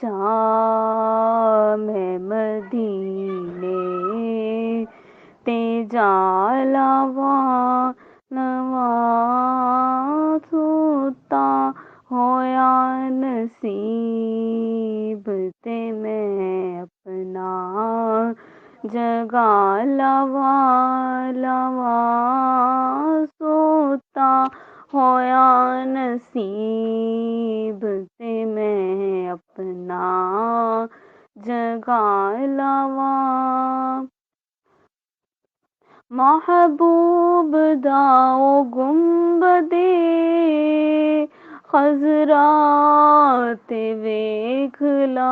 जा मैं मदीने ते जालावा नवा सूता होया नसीब ते मैं अपना जगा लवा लवा सोता होया नसीब ते मैं अपना जगा लवा महबूब दाओ गुंबदे खजरा ते वेखला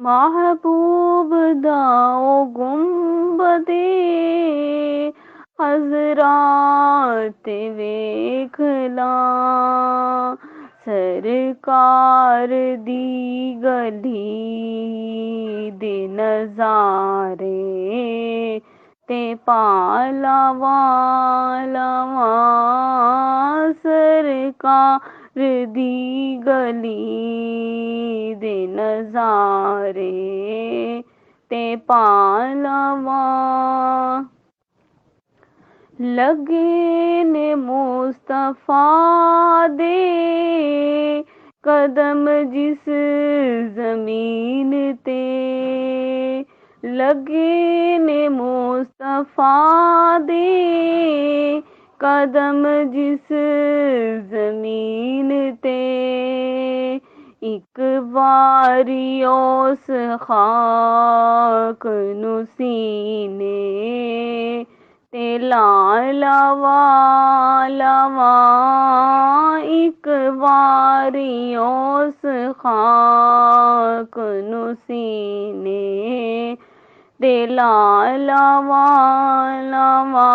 महबूब दाओ गुंबदे खजरा ते वेखला सरकार दी गली दे नजारे ते पालावा लवा सरकार दी गली दे नजारे ते पालावा लगे ने मुस्तफा दे कदम जिस जमीन ते लगे ने मुस्तफा दे कदम जिस जमीन ते एक बारी उस खाक नू सीने ते लावा लवा एक बारी उस खाक नू सीने ते लावा लवा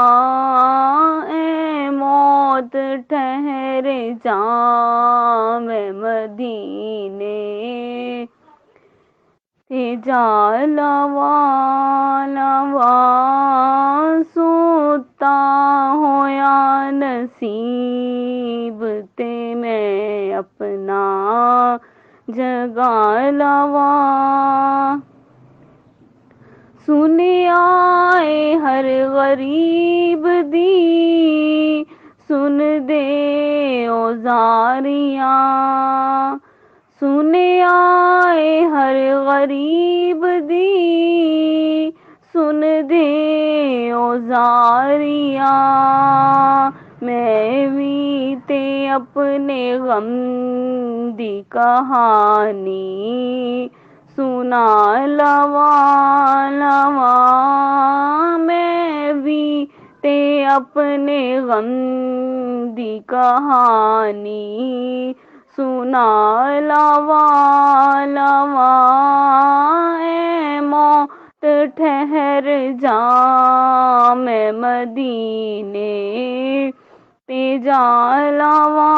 ए मौत ठहर जा मैं मदीने ते जालवा लवा सोता होया नसीब ते मैं अपना जगा लवा सुनिया हर गरीब दी सुन दे ओ जारियां सुनिया हर गरीब दी सुन दे ओ जारियां मैं भी ते अपने गम दी कहानी सुना लवा लवा मैं भी ते अपने गम दी कहानी सुना लवा लवा ए मौत ठहर जा मैं मदीने ते जा लवा